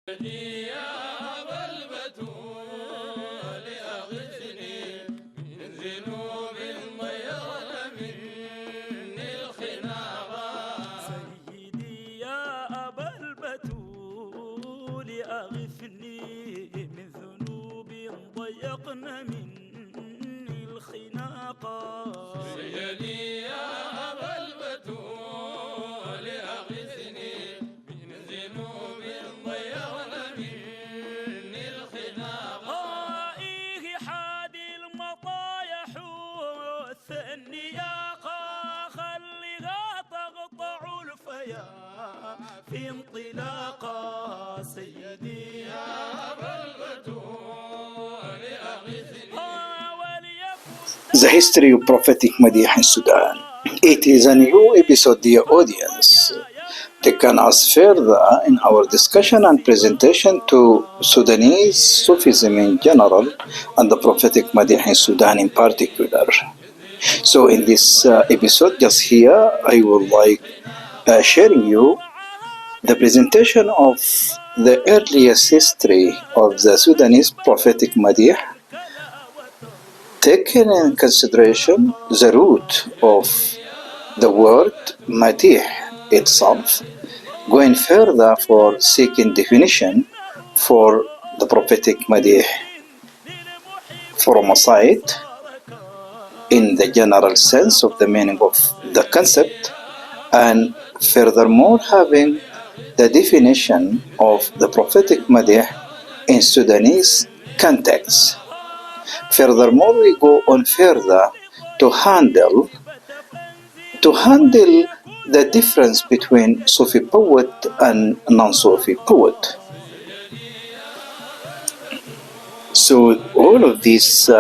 يا أبا البتول أغثني من ذنوب ضيعن مني الخناقا. سيدي يا أبا البتول أغثني من ذنوب ضيقن مني الخناقا. سيدي يا أبا البتول أغثني من ذنوب ضيعن مني الخناقا. إيه حادي المطايا حوث النياقة، خليها تقطع الفيا في انطلاقة. سيدي يا أبا البتول أغثني. The history of Prophetic Madih in Sudan. It is a new episode, dear audience. Taking us further in our discussion and presentation to Sudanese Sufism in general and the Prophetic Madih in Sudan in particular. So in this episode, just here, I would like sharing you the presentation of the earliest history of the Sudanese Prophetic Madih, taking in consideration the root of the word Madih itself, going further for seeking definition for the prophetic Madih from a side in the general sense of the meaning of the concept, and furthermore having the definition of the prophetic Madih in Sudanese context. Furthermore, we go on further to handle the difference between Sufi poet and non-Sufi poet. So all of these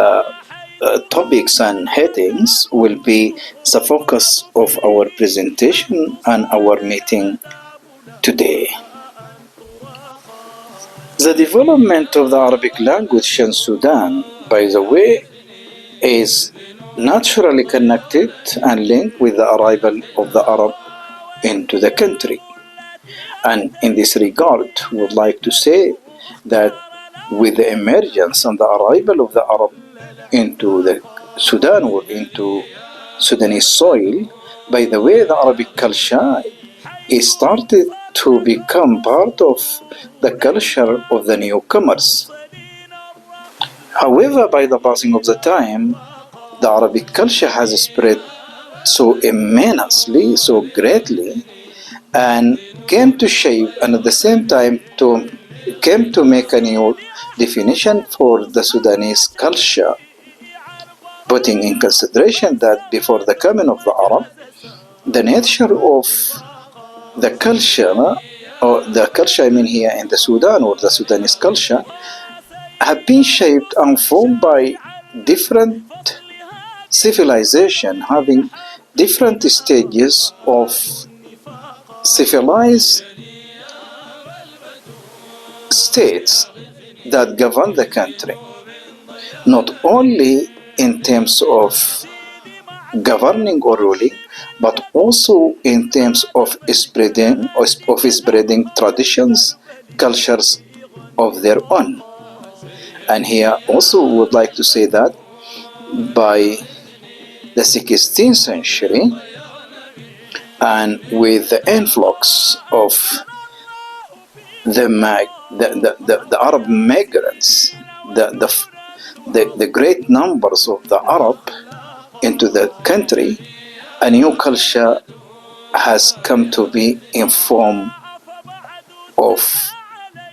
topics and headings will be the focus of our presentation and our meeting today. The development of the Arabic language in Sudan, by the way, is naturally connected and linked with the arrival of the Arab into the country. And in this regard, we would like to say that with the emergence and the arrival of the Arab into the Sudan or into Sudanese soil, by the way, the Arabic culture is started to become part of the culture of the newcomers. However, by the passing of the time, the Arabic culture has spread so immensely, so greatly, and came to shape and at the same time came to make a new definition for the Sudanese culture, putting in consideration that before the coming of the Arab, the nature of the culture, or the culture I mean here in the Sudan or the Sudanese culture, have been shaped and formed by different civilization having different stages of civilized states that govern the country, not only in terms of governing or ruling, but also in terms of spreading traditions, cultures of their own. And here also we would like to say that by the 16th century, and with the influx of the Arab migrants, the great numbers of the Arab into the country, a new culture has come to be in form of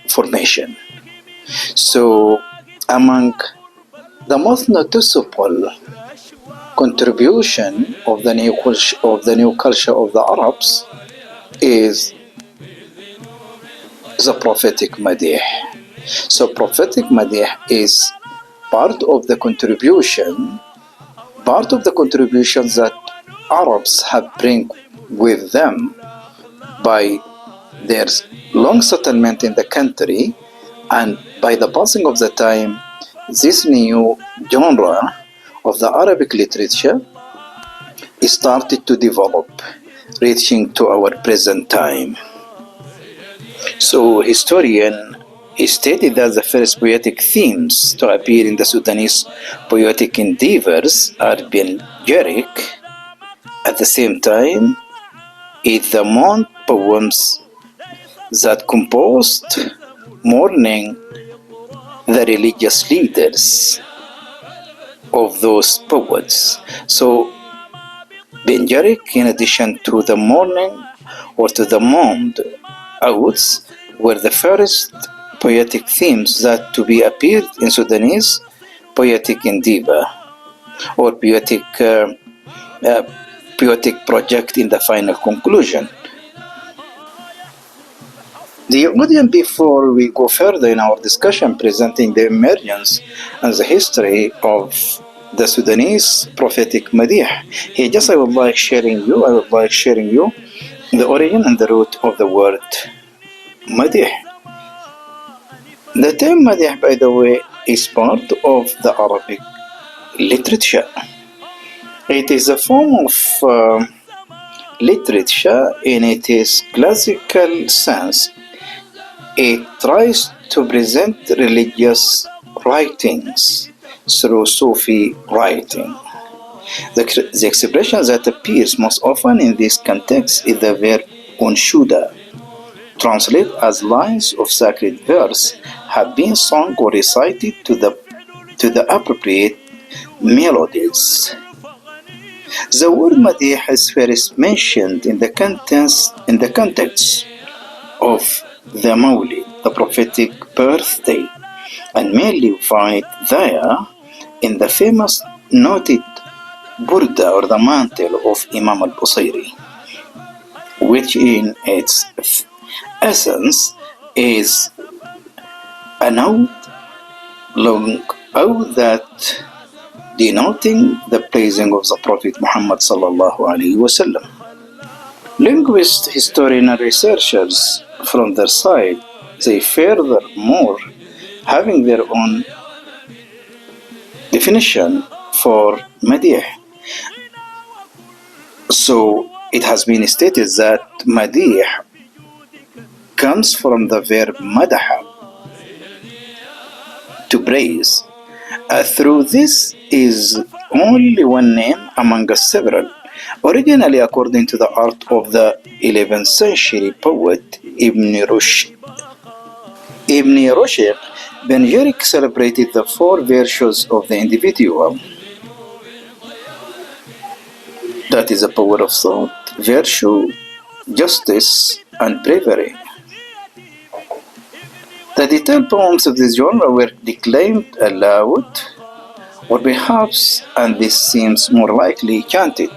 formation. So among the most noticeable contribution of the new culture of the Arabs is the prophetic Madih. So prophetic Madih is part of the contributions that Arabs have bring with them by their long settlement in the country, and by the passing of the time, this new genre of the Arabic literature started to develop, reaching to our present time. So historian He stated that the first poetic themes to appear in the Sudanese poetic endeavors are panegyric. At the same time, is the Mount poems that composed mourning the religious leaders of those poets. So, panegyric, in addition to the mourning or to the mourned odes, were the first poetic themes that to be appeared in Sudanese poetic endeavor or poetic project in the final conclusion. The audience, before we go further in our discussion presenting the emergence and the history of the Sudanese prophetic Madih, I would like sharing you the origin and the root of the word Madih. The term Madih, by the way, is part of the Arabic literature. It is a form of literature in its classical sense. It tries to present religious writings through Sufi writing. The expression that appears most often in this context is the verb unshuda, translated as lines of sacred verse have been sung or recited to the appropriate melodies. The word Madih is first mentioned in the context of the Mawlid, the prophetic birthday, and mainly find it there in the famous noted burda or the mantle of Imam al-Busayri, which in its essence is an long ode that denoting the praising of the Prophet Muhammad sallallahu alaihi wasallam. Linguists, historians, and researchers from their side, they furthermore having their own definition for Madih. So it has been stated that Madih comes from the verb madaha, to praise. Through this is only one name among several. Originally, according to the art of the 11th century poet Ibn Rushd, panegyric celebrated the four virtues of the individual. That is the power of thought, virtue, justice, and bravery. The detailed poems of this genre were declaimed aloud, or perhaps, and this seems more likely, chanted.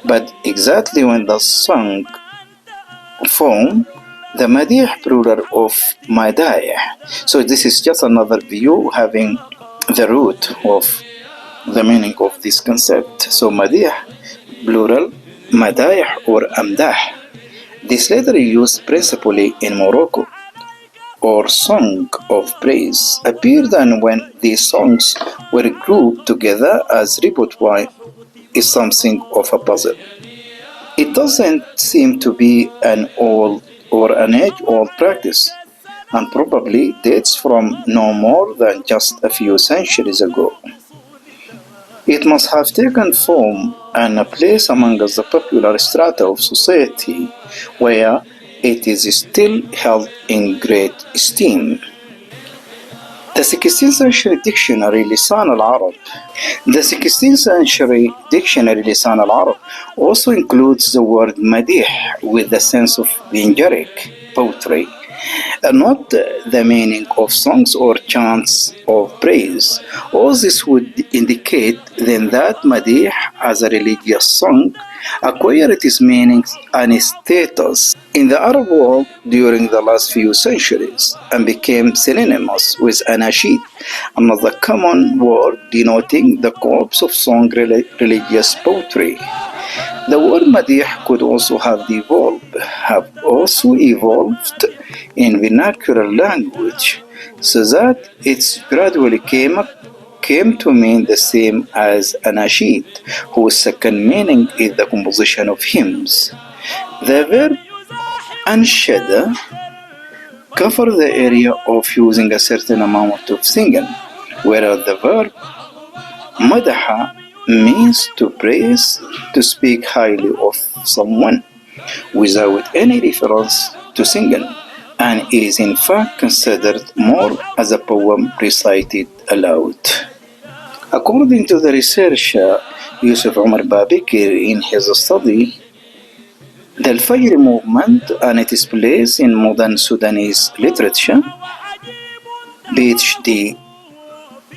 But exactly when the song form the Madih plural of Madih. So this is just another view having the root of the meaning of this concept. So Madih plural Madih or Amdah. This letter is used principally in Morocco, or song of praise, appeared, and when these songs were grouped together as repertoire is something of a puzzle. It doesn't seem to be an old or an age-old practice, and probably dates from no more than just a few centuries ago. It must have taken form and a place among the popular strata of society, where it is still held in great esteem. The 16th century dictionary Lisan al-Arab also includes the word Madih with the sense of panegyric poetry, not the meaning of songs or chants of praise. All this would indicate then that Madih as a religious song acquired its meaning and status in the Arab world during the last few centuries and became synonymous with anashid, another common word denoting the corpus of song religious poetry. The word Madih could also have evolved in vernacular language, so that it gradually came to mean the same as anashid, whose second meaning is the composition of hymns. The verb anshada cover the area of using a certain amount of singing, whereas the verb madaha means to praise, to speak highly of someone without any reference to singing, and is in fact considered more as a poem recited aloud. According to the researcher Yusuf Omar Babikir in his study, the Al-Fajr movement and its place in modern Sudanese literature, PhD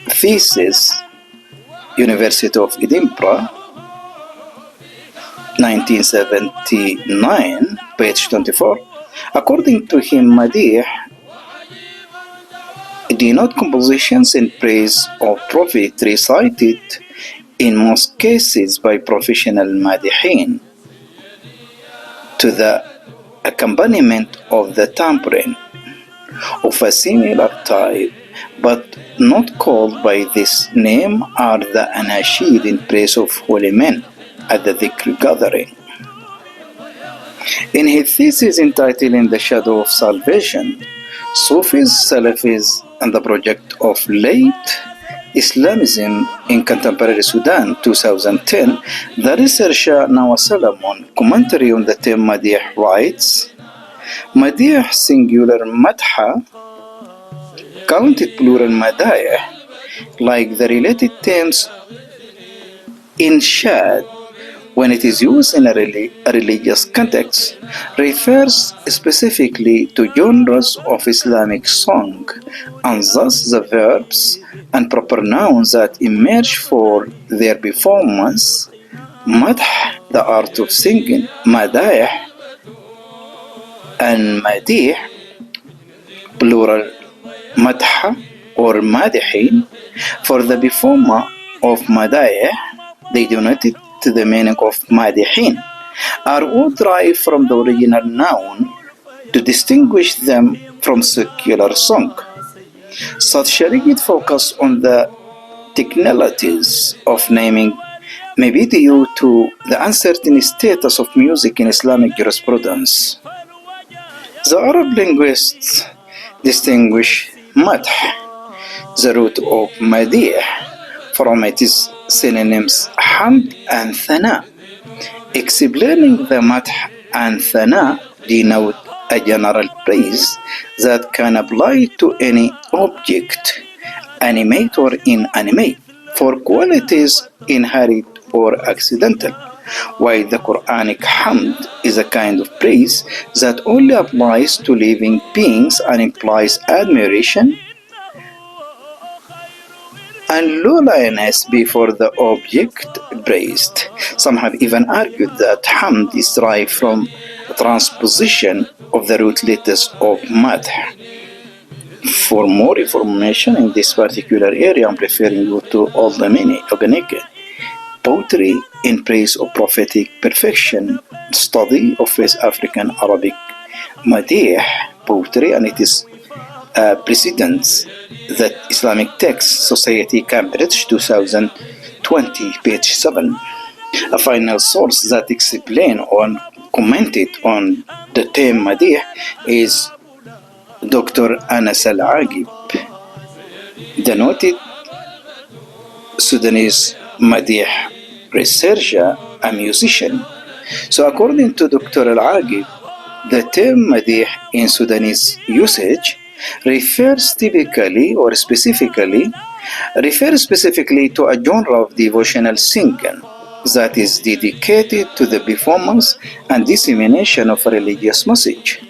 thesis, University of Edinburgh, 1979, page 24. According to him, Madih denote compositions in praise of Prophet recited in most cases by professional Madihin to the accompaniment of the tambourine of a similar type, but not called by this name, are the anashid in praise of holy men at the dhikr gathering. In his thesis entitled In the Shadow of Salvation, Sufis, Salafis, and the Project of Late Islamism in Contemporary Sudan, 2010, the researcher Nawa Solomon, commentary on the term Madih, writes, Madih singular Madha, counted plural Madayah, like the related terms Inshad, when it is used in a religious context, refers specifically to genres of Islamic song, and thus the verbs and proper nouns that emerge for their performance, madh, the art of singing, madayah, and madih, plural madha or madihin, for the performer of madayah, they denoted to the meaning of madihin, are all derived from the original noun to distinguish them from secular song. Such a rigid focus on the technicalities of naming may be due to the uncertain status of music in Islamic jurisprudence. The Arab linguists distinguish madh, the root of madih, from its synonyms hamd and thana. Explaining the madh and thana denote a general praise that can apply to any object, animate or inanimate, for qualities inherent or accidental, while the Quranic hamd is a kind of praise that only applies to living beings and implies admiration and lowliness before the object praised. Some have even argued that hamd is derived from a transposition of the root letters of madh. For more information in this particular area, I'm referring you to Old Dominic, Poetry in Praise of Prophetic Perfection, study of West African Arabic Madih poetry and its precedents, the Islamic Text, Society Cambridge, 2020, page 7. A final source that explained or commented on the term Madih is Dr. Anas Al-Agib, the noted Sudanese Madih researcher and musician. So according to Dr. Al-Agib, the term Madih in Sudanese usage refers specifically to a genre of devotional singing that is dedicated to the performance and dissemination of a religious message,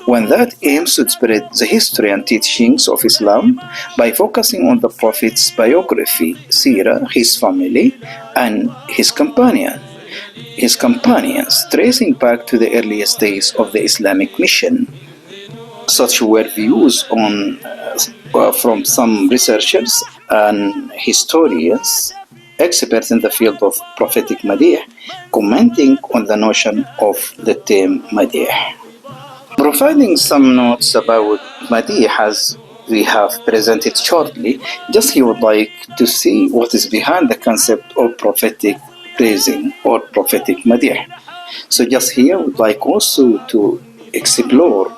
one that aims to spread the history and teachings of Islam by focusing on the Prophet's biography, seerah, his family, and his companions, tracing back to the earliest days of the Islamic mission. Such were views from some researchers and historians, experts in the field of prophetic Madih, commenting on the notion of the term Madih. Providing some notes about Madih as we have presented shortly, just he would like to see what is behind the concept of prophetic praising or prophetic Madih. So just here I would like also to explore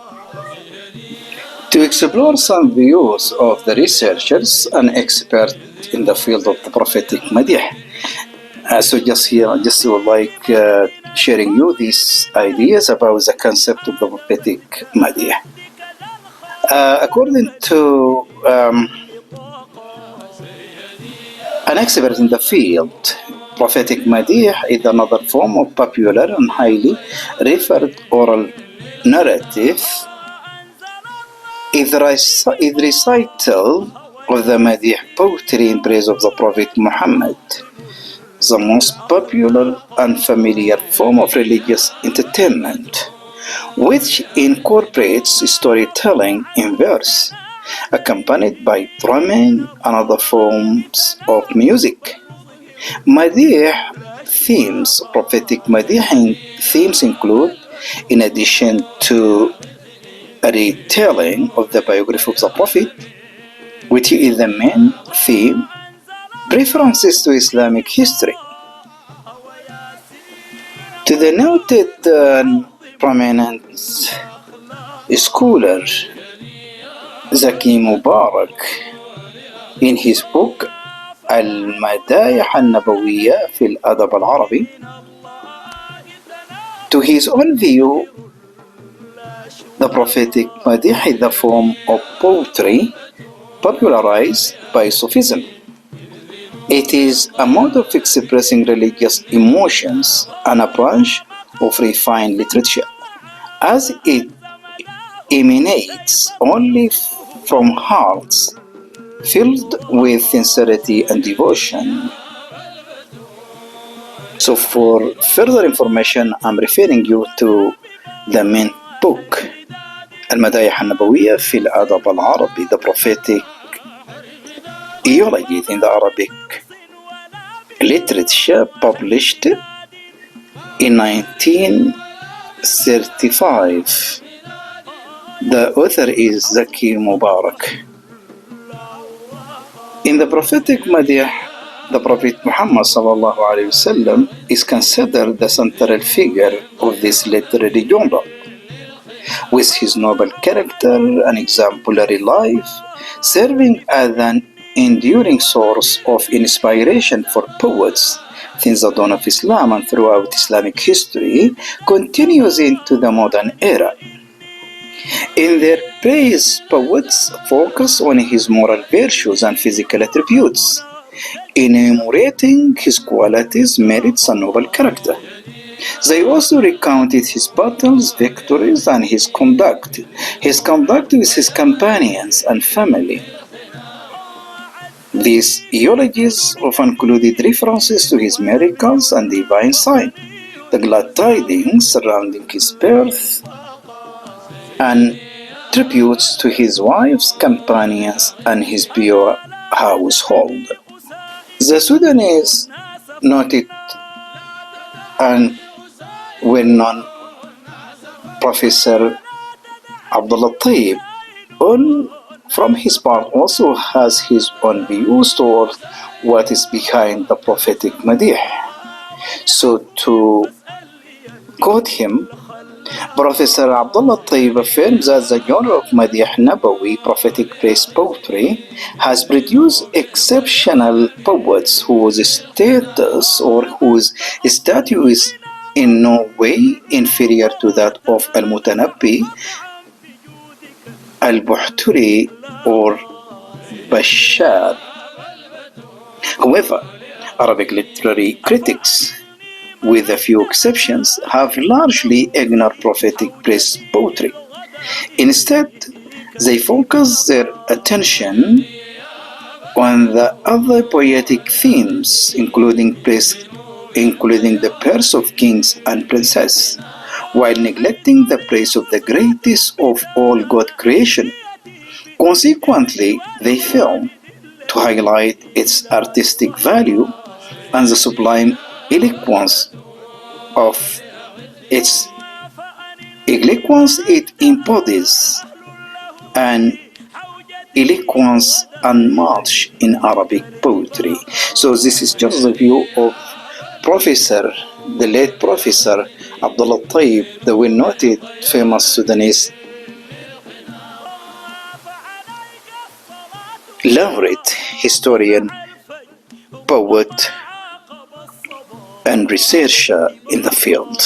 To explore some views of the researchers and experts in the field of the prophetic Madih. So just here, I just would like sharing you these ideas about the concept of the prophetic Madih. According to an expert in the field, prophetic Madih is another form of popular and highly referred oral narrative. Is recital of the Madih poetry in praise of the Prophet Muhammad, the most popular and familiar form of religious entertainment, which incorporates storytelling in verse, accompanied by drumming and other forms of music. Madih themes, prophetic Madih themes include, in addition to a retelling of the biography of the Prophet, which is the main theme, references to Islamic history. To the noted prominent scholar Zaki Mubarak, in his book المدايح النبوية في الأدب العربي, to his own view, the prophetic Madih is the form of poetry popularized by Sufism. It is a mode of expressing religious emotions and a branch of refined literature, as it emanates only from hearts filled with sincerity and devotion. So for further information, I'm referring you to the main book المدايح النبوية في الأدب العربي, the prophetic eulogies in the Arabic literature, published in 1935. The author is Zaki Mubarak. In the prophetic Madih, the Prophet Muhammad ﷺ is considered the central figure of this literary genre, with his noble character and exemplary life serving as an enduring source of inspiration for poets since the dawn of Islam and throughout Islamic history continues into the modern era. In their praise, poets focus on his moral virtues and physical attributes, enumerating his qualities, merits, and noble character. They also recounted his battles, victories, and his conduct with his companions and family. These eulogies often included references to his miracles and divine sign, the glad tidings surrounding his birth, and tributes to his wives, companions, and his pure household. The Sudanese noted and well-known Professor Abdullah Tayyib, from his part, also has his own views toward what is behind the prophetic Madih. So to quote him, Professor Abdullah Tayyib affirms that the genre of Madih Nabawi, prophetic praise poetry, has produced exceptional poets whose status or whose statue is in no way inferior to that of Al-Mutanabbi, Al-Buhturi, or Bashar. However, Arabic literary critics, with a few exceptions, have largely ignored prophetic praise poetry. Instead, they focus their attention on the other poetic themes, including the praise of kings and princes, while neglecting the praise of the greatest of all God creation. Consequently, they fail to highlight its artistic value and the sublime eloquence it embodies, an eloquence unmatched in Arabic poetry. So this is just the view of the late Professor Abdullah Tayyib, the well-noted famous Sudanese learned historian, poet, and researcher in the field.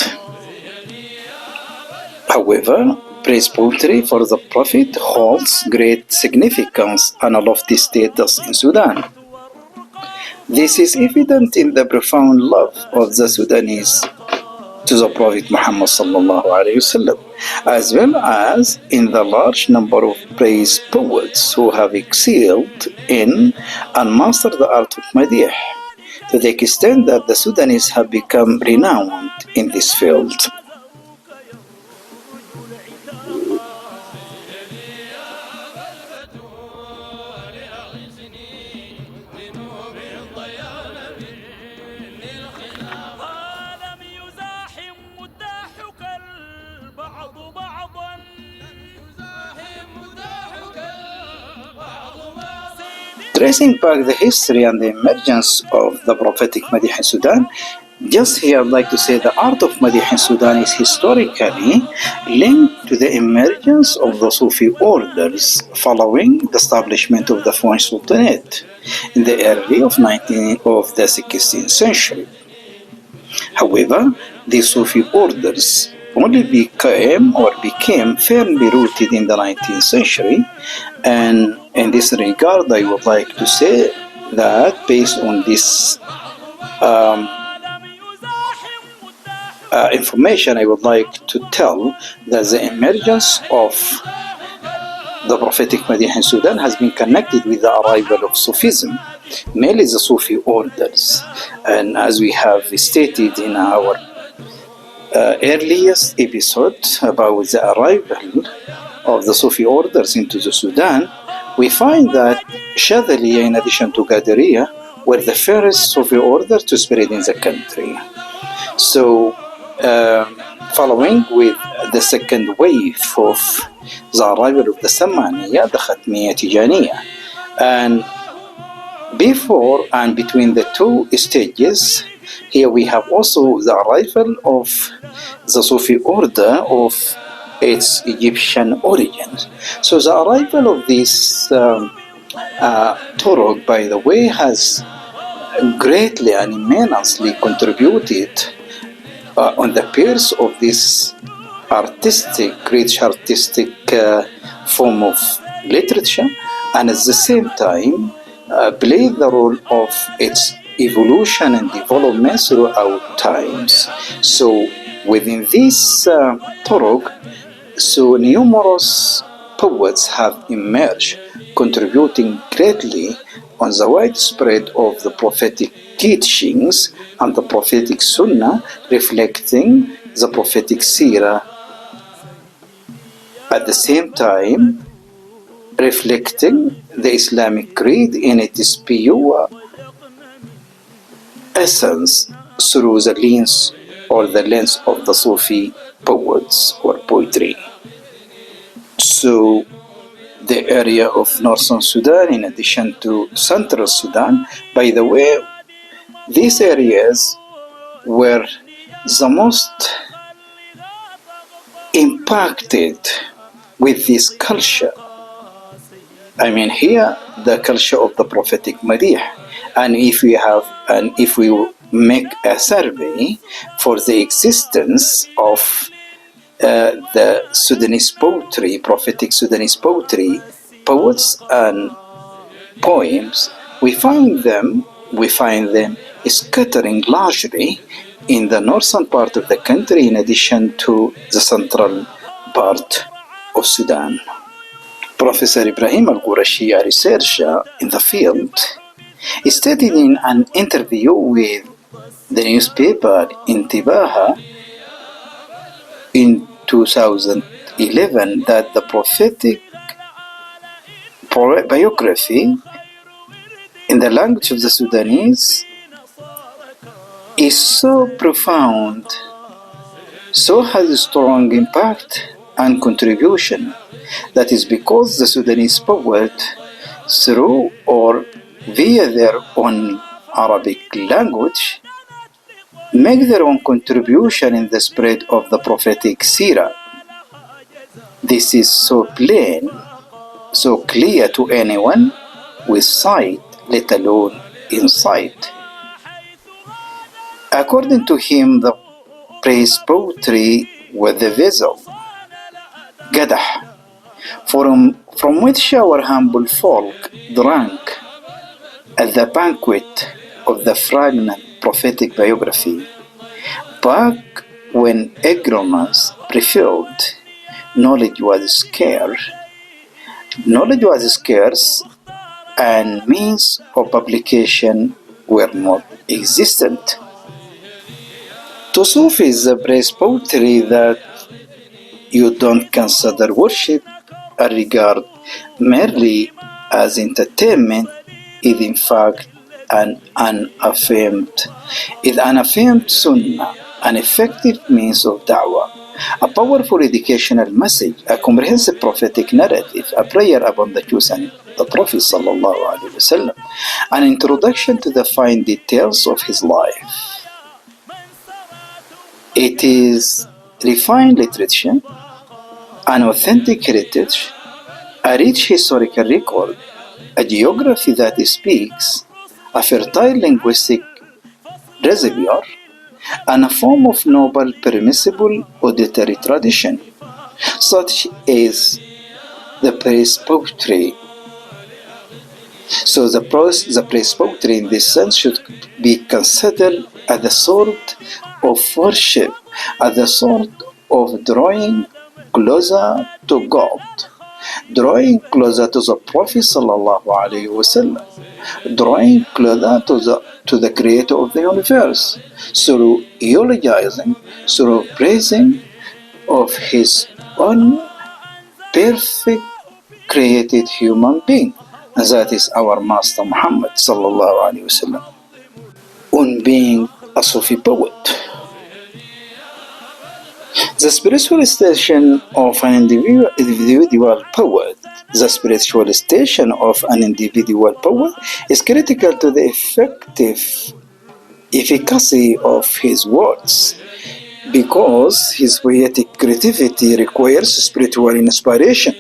However, praise poetry for the Prophet holds great significance and a lofty status in Sudan. This is evident in the profound love of the Sudanese to the Prophet Muhammad sallallahu alaihi wasallam, as well as in the large number of praise poets who have excelled in and mastered the art of Madih, to the extent that the Sudanese have become renowned in this field. Tracing back the history and the emergence of the prophetic Madih in Sudan, just here I'd like to say the art of Madih in Sudan is historically linked to the emergence of the Sufi orders following the establishment of the French Sultanate in the early of the 16th century. However, these Sufi orders only became firmly rooted in the 19th century, and in this regard I would like to say that based on this information, I would like to tell that the emergence of the prophetic Madih in Sudan has been connected with the arrival of Sufism, mainly the Sufi orders. And as we have stated in our earliest episode about the arrival of the Sufi orders into the Sudan, we find that Shadhaliya, in addition to Qadiriya, were the first Sufi order to spread in the country. So, following with the second wave of the arrival of the Sammaniya, the Khatmiya Tijaniya, and before and between the two stages, here we have also the arrival of the Sufi order of its Egyptian origins. So the arrival of this Turuq, by the way, has greatly and immensely contributed on the piers of this rich artistic form of literature, and at the same time played the role of its evolution and development throughout times. So within this Turuq, so numerous poets have emerged, contributing greatly on the widespread of the prophetic teachings and the prophetic sunnah, reflecting the prophetic seerah, at the same time reflecting the Islamic creed in its pure essence through the lens of the Sufi poets or poetry. So the area of northern Sudan, in addition to central Sudan, by the way, these areas were the most impacted with this culture. I mean, here the culture of the prophetic Madih, and if we make a survey for the existence of the Sudanese poetry, prophetic Sudanese poetry, poets and poems, we find them scattering largely in the northern part of the country, in addition to the central part of Sudan. Professor Ibrahim Al-Qurashi, a researcher in the field, stated in an interview with the newspaper Intibaha in 2011 that the prophetic biography in the language of the Sudanese is so profound, so has a strong impact and contribution. That is because the Sudanese poet, through or via their own Arabic language, make their own contribution in the spread of the prophetic seerah. This is so plain, so clear to anyone with sight, let alone insight. According to him, the praise poetry was the vessel, Gadah, from which our humble folk drank at the banquet of the fragrant prophetic biography. Back when ignorance prevailed, knowledge was scarce, and means of publication were not existent. To Sufis, the praise poetry that you don't consider worship or regard merely as entertainment is in fact an unaffirmed sunnah, an effective means of da'wah, a powerful educational message, a comprehensive prophetic narrative, a prayer upon the chosen the Prophet ﷺ, an introduction to the fine details of his life. It is refined literature, an authentic heritage, a rich historical record, a geography that speaks, a fertile linguistic reservoir, and a form of noble, permissible auditory tradition, such is the praise poetry. So the praise poetry in this sense should be considered as a sort of worship, as a sort of drawing closer to God, drawing closer to the Prophet sallallahu alaihi wasallam, drawing closer to the Creator of the universe, through eulogizing, through praising of His own perfect created human being, and that is our Master Muhammad sallallahu alaihi wasallam. On being a Sufi poet, the spiritual station of an individual poet. The spiritual station of an individual poet is critical to the efficacy of his words, because his poetic creativity requires spiritual inspiration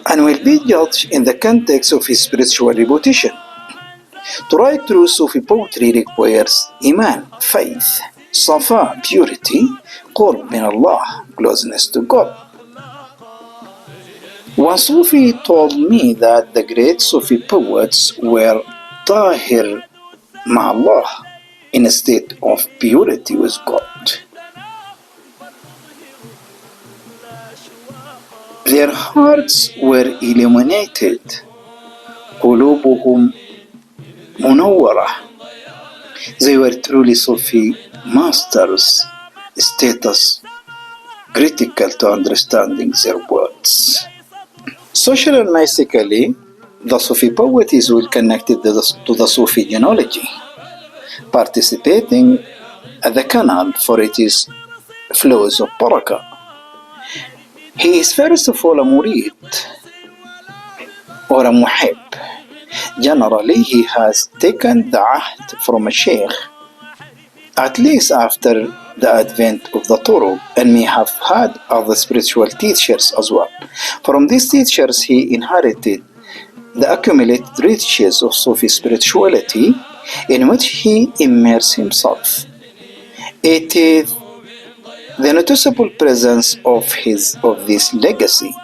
and will be judged in the context of his spiritual reputation. To write true Sufi poetry requires iman, faith, safa, purity, qurb min Allah, closeness to God. One Sufi told me that the great Sufi poets were tahir ma'Allah, in a state of purity with God. Their hearts were illuminated, قلوبهم منورة. They were truly Sufi masters, status critical to understanding their words. Socially and mystically, the Sufi poet is well connected to the Sufi genealogy, participating at the canal for its flows of barakah. He is first of all a murid or a muhib. Generally, he has taken the ahd from a sheikh, at least after the advent of the turuq, and may have had other spiritual teachers as well. From these teachers, he inherited the accumulated riches of Sufi spirituality, in which he immersed himself. It is the noticeable presence of this legacy,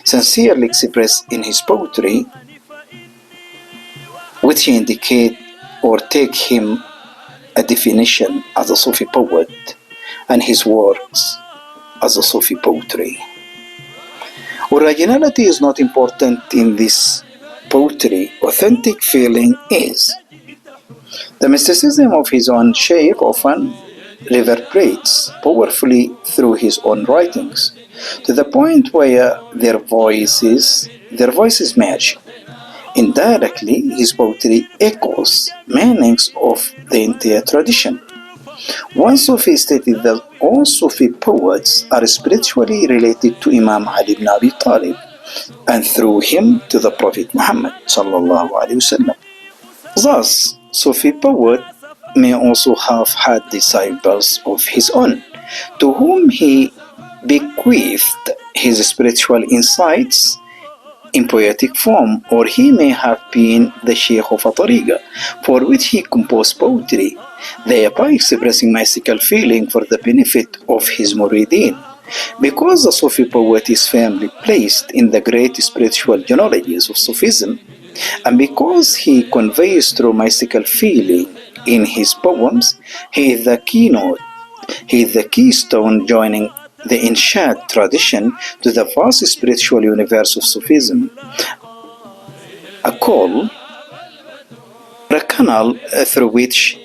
sincerely expressed in his poetry, which indicate or take him a definition as a Sufi poet, and his works as a Sufi poetry. Originality is not important in this poetry. Authentic feeling is. The mysticism of his own shaykh often reverberates powerfully through his own writings, to the point where their voices merge. Indirectly, his poetry echoes meanings of the entire tradition. One Sufi stated that all Sufi poets are spiritually related to Imam Ali ibn Abi Talib, and through him to the Prophet Muhammad sallallahu alaihi wasallam. Thus, Sufi poet may also have had disciples of his own, to whom he bequeathed his spiritual insights in poetic form, or he may have been the sheikh of a tariqa, for which he composed poetry, thereby expressing mystical feeling for the benefit of his murideen. Because the Sufi poet is firmly placed in the great spiritual knowledges of Sufism, and because he conveys through mystical feeling in his poems, he is the keynote, he is the keystone joining the Inshad tradition to the vast spiritual universe of Sufism. A call, a canal through which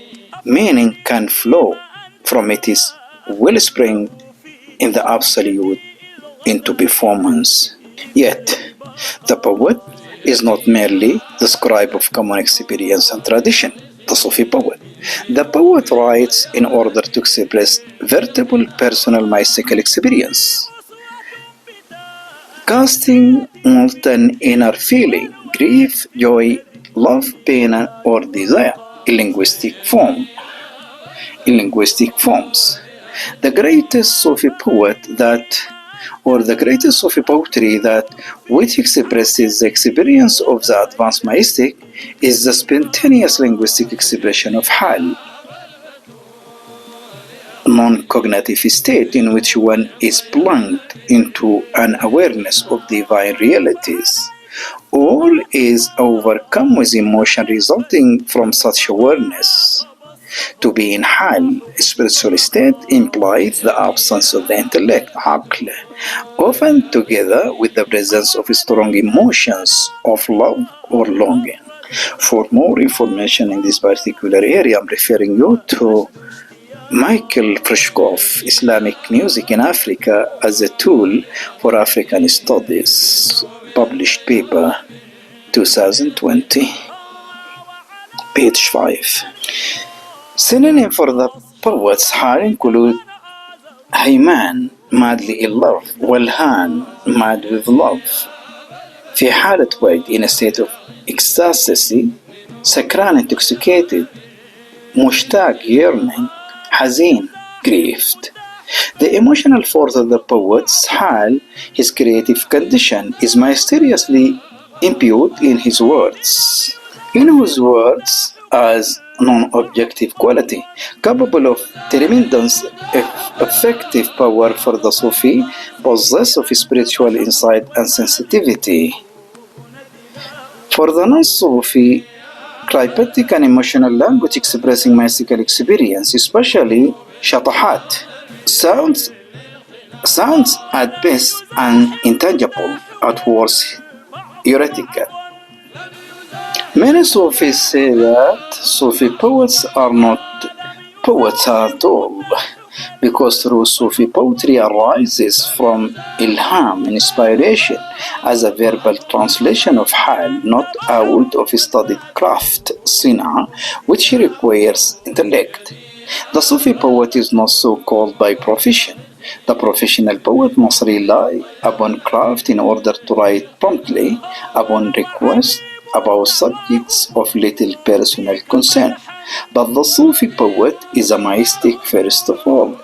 meaning can flow from its wellspring in the absolute into performance. Yet, the poet is not merely the scribe of common experience and tradition, the Sufi poet. The poet writes in order to express veritable personal mystical experience, casting molten inner feeling, grief, joy, love, pain, or desire in linguistic forms. The greatest Sufi poet the greatest Sufi poetry that which expresses the experience of the advanced mystic is the spontaneous linguistic expression of hal, non-cognitive state in which one is plunged into an awareness of divine realities. All is overcome with emotion resulting from such awareness. To be in hal, spiritual state, implies the absence of the intellect, aql, often together with the presence of strong emotions of love or longing. For more information in this particular area, I'm referring you to Michael Freshkov, Islamic Music in Africa as a Tool for African Studies, published paper 2020, page 5. Synonym for the poet's hal include Hayman, madly in love, Walhan, mad with love. في حالة وجد, in a state of ecstasy, سكران, intoxicated, مشتاق, yearning, حزين, grieved. The emotional force of the poet's hal, his creative condition, is mysteriously imbued in his words. In whose words, as non-objective quality, capable of tremendous effective power for the Sufi, possess of spiritual insight and sensitivity. For the non-Sufi, cryptic and emotional language expressing mystical experience, especially shatahat, sounds at best intangible, at worst heretical. Many Sufis say that Sufi poets are not poets at all, because true Sufi poetry arises from ilham, inspiration, as a verbal translation of hal, not out of studied craft, sina, which requires intellect. The Sufi poet is not so called by profession. The professional poet must rely upon craft in order to write promptly, upon request, about subjects of little personal concern. But the Sufi poet is a mystic first of all,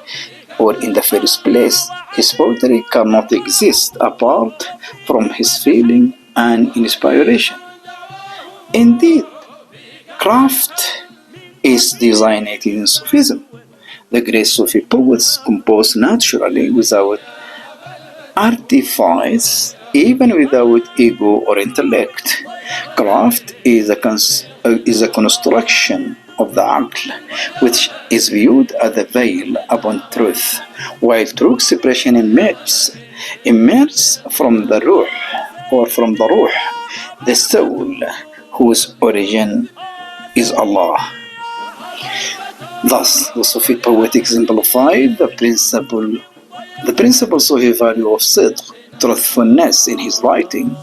or in the first place. His poetry cannot exist apart from his feeling and inspiration. Indeed, craft is designated in Sufism. The great Sufi poets compose naturally without artifice, even without ego or intellect. Craft is a construction of the aql, which is viewed as a veil upon truth, while true expression emerges from the ruh, or from the ruh, the soul, whose origin is Allah. Thus, the Sufi poet exemplified the principal Sufi value of sidq, truthfulness in his writing.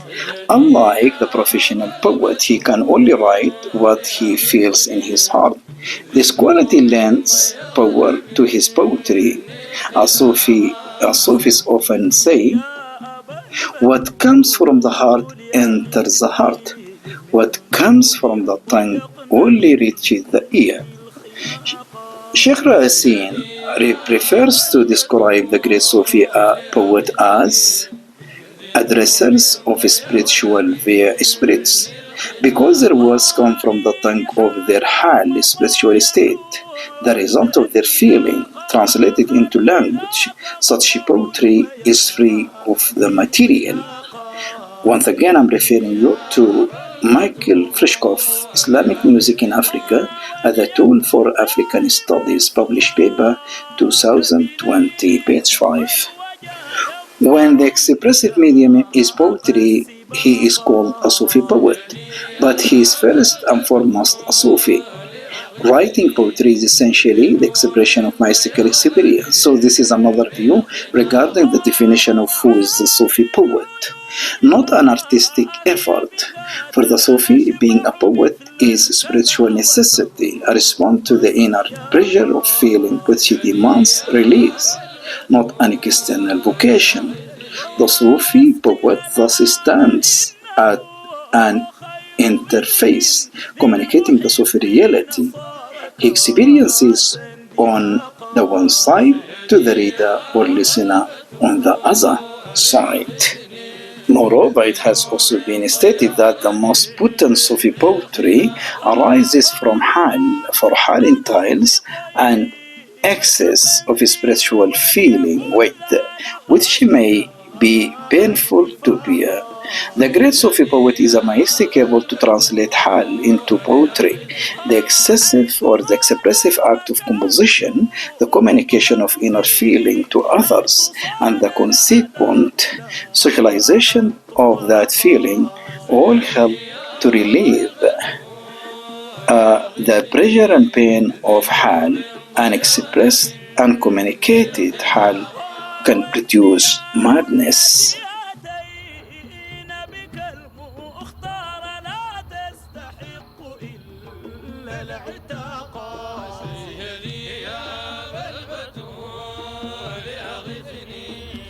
Unlike the professional poet, he can only write what he feels in his heart. This quality lends power to his poetry. As Sufis often say, what comes from the heart enters the heart. What comes from the tongue only reaches the ear. Sheikh Rasin prefers to describe the great Sufi poet as a addressers of spiritual spirits, because their words come from the tongue of their hal, spiritual state, the result of their feeling, translated into language. Such poetry is free of the material. Once again, I'm referring you to Michael Frischkoff, Islamic Music in Africa as a Tool for African Studies, published paper 2020, page 5. When the expressive medium is poetry, he is called a Sufi poet, but he is first and foremost a Sufi. Writing poetry is essentially the expression of mystical experience. So this is another view regarding the definition of who is the Sufi poet. Not an artistic effort. For the Sufi, being a poet is spiritual necessity, a response to the inner pressure of feeling which demands release, not an external vocation. The Sufi poet thus stands at an interface, communicating the Sufi reality he experiences on the one side to the reader or listener on the other side. Moreover, it has also been stated that the most potent Sufi poetry arises from hal, for hal entails an excess of spiritual feeling which may be painful to bear. The great Sufi poet is a majestic able to translate hal into poetry, the excessive or the expressive act of composition, the communication of inner feeling to others, and the consequent socialization of that feeling all help to relieve the pressure and pain of hal. Unexpressed, uncommunicated hal can produce madness.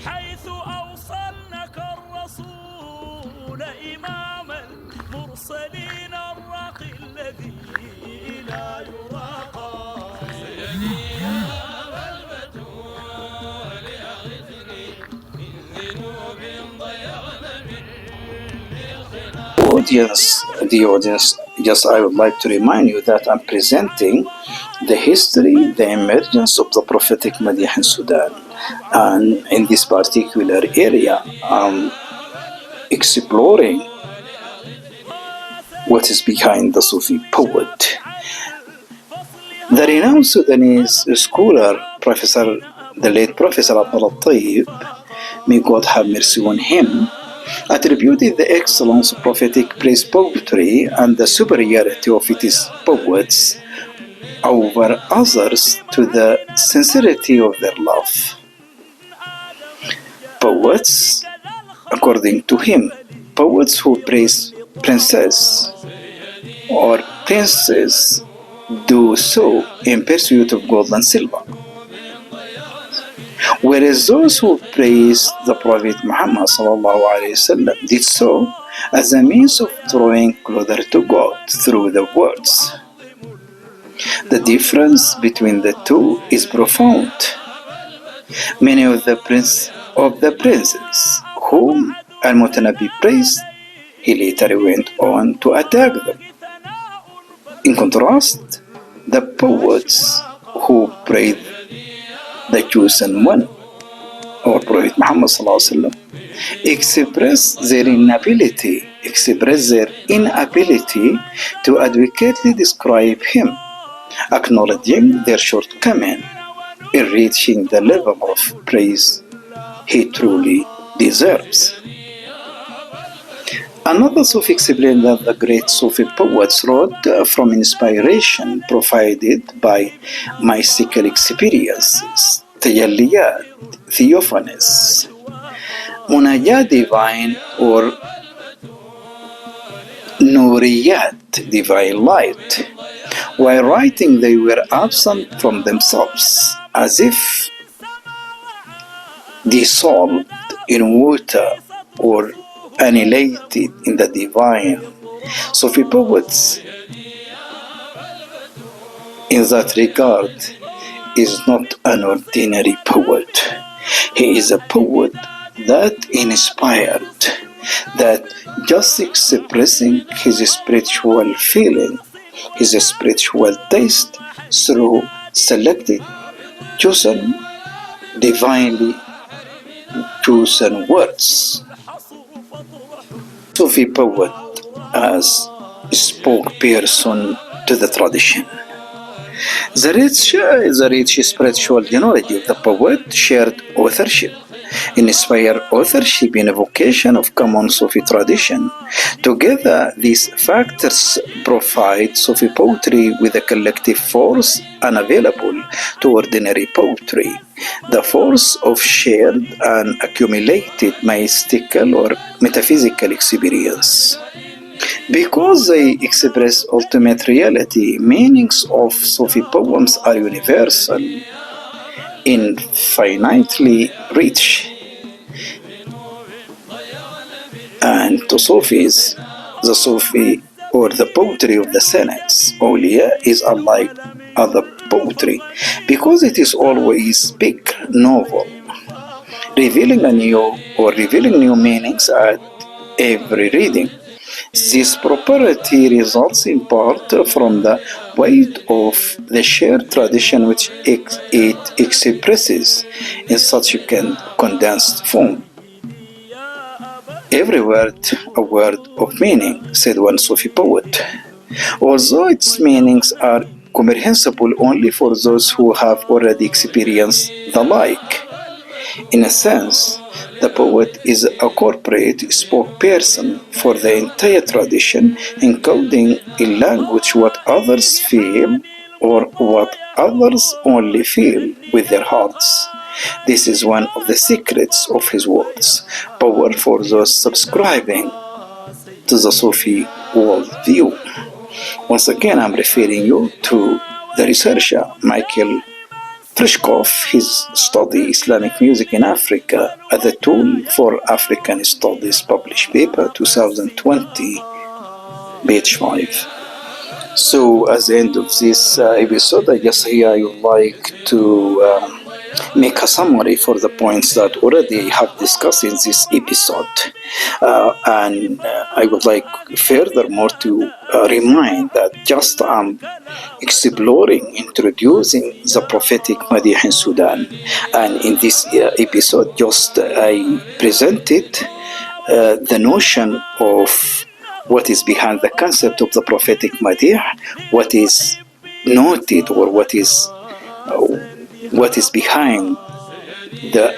حيث أوصلنك الرسول إمام المرسلين الراقي الذي لا يراقى سيدي يا أبا البتول أغثني من ذنوب ضيعن مني الخنا. The audience, just I would like to remind you that I'm presenting the history, the emergence of the prophetic Madih in Sudan. And in this particular area, I'm exploring what is behind the Sufi poet. The renowned Sudanese scholar, the late Professor Abdullah Tayyib, may God have mercy on him, attributed the excellence of prophetic praise poetry and the superiority of its poets over others to the sincerity of their love. Poets, according to him, poets who praise princess or princes do so in pursuit of gold and silver, whereas those who praise the Prophet Muhammad ﷺ did so as a means of drawing closer to God through the words. The difference between the two is profound. Many of the princes whom Al-Mutanabi praised, he later went on to attack them. In contrast, the poets who praised the chosen one, or Prophet Muhammad ﷺ, express their inability to adequately describe him, acknowledging their shortcoming in reaching the level of praise he truly deserves. Another Sufi explained that the great Sufi poets wrote from inspiration provided by mystical experiences, tajalliyat, theophanies, munajat divine, or nuriyat, divine light. While writing, they were absent from themselves, as if dissolved in water or annihilated in the divine. Sufi poets, in that regard, is not an ordinary poet. He is a poet that inspired, that just expressing his spiritual feeling, his spiritual taste through selected, chosen, divinely chosen words. Sufi poet as spokesperson to the tradition. The rich spiritual knowledge of the poet, shared authorship, inspired authorship in evocation of common Sufi tradition. Together, these factors provide Sufi poetry with a collective force unavailable to ordinary poetry, the force of shared and accumulated mystical or metaphysical experience. Because they express ultimate reality, meanings of Sufi poems are universal, infinitely rich. And to Sufis, the Sufi or the poetry of the Saints, Awliya, is unlike other poetry because it is always big, novel, revealing new meanings at every reading. This propriety results in part from the weight of the shared tradition which it expresses in such a condensed form. Every word a word of meaning, said one Sufi poet, although its meanings are comprehensible only for those who have already experienced the like. In a sense, the poet is a corporate spokesperson for the entire tradition, encoding in language what others feel or what others only feel with their hearts. This is one of the secrets of his words, power for those subscribing to the Sufi worldview. Once again, I'm referring you to the researcher Michael Trishkov, his study Islamic music in Africa at the Tool for African Studies published paper 2020, page 5. So, as the end of this episode, I guess here I would like to make a summary for the points that already have discussed in this episode. And I would like furthermore to remind that just introducing the prophetic Madih in Sudan. And in this episode, just I presented the notion of what is behind the concept of the prophetic Madih, what is noted or what is behind the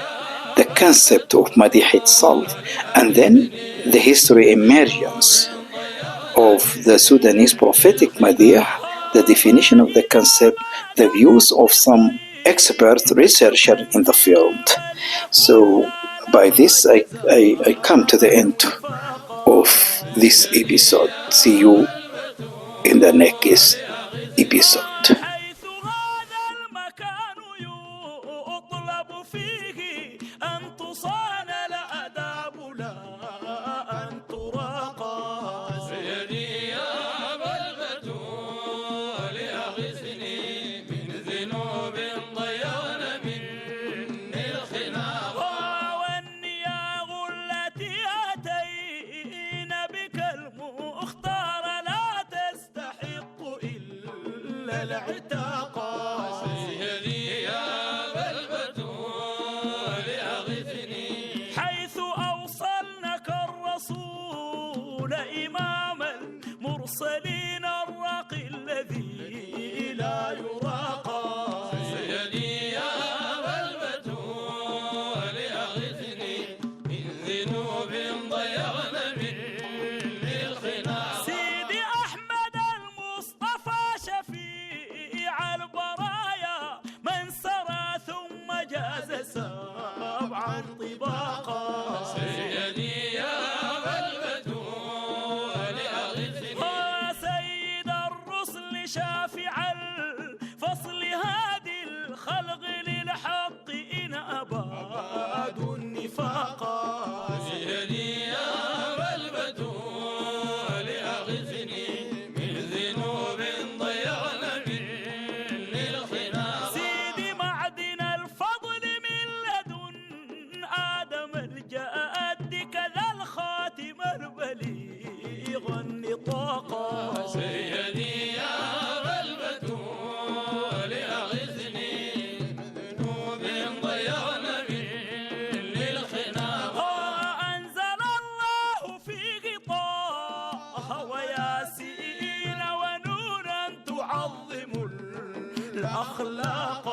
concept of Madih itself, and then the history emergence of the Sudanese prophetic Madih, the definition of the concept, the views of some expert researcher in the field. So by this I come to the end of this episode. See you in the next episode. إمام المرسلين الراقي الذي لا يراقى سيدي يا أبا البتول أغثني من ذنوب ضيغن مني الخناق سيدي أحمد المصطفى شفيع البرايا من سرى ثم جاز سبعا طباقا سيدي يا أبا البتول والنطاقا. سيدي يا أبا البتول أغثني من ذنوب ضيعنا للخناق. أنزل الله في غطاء وياسين ونونا تعظم الأخلاق.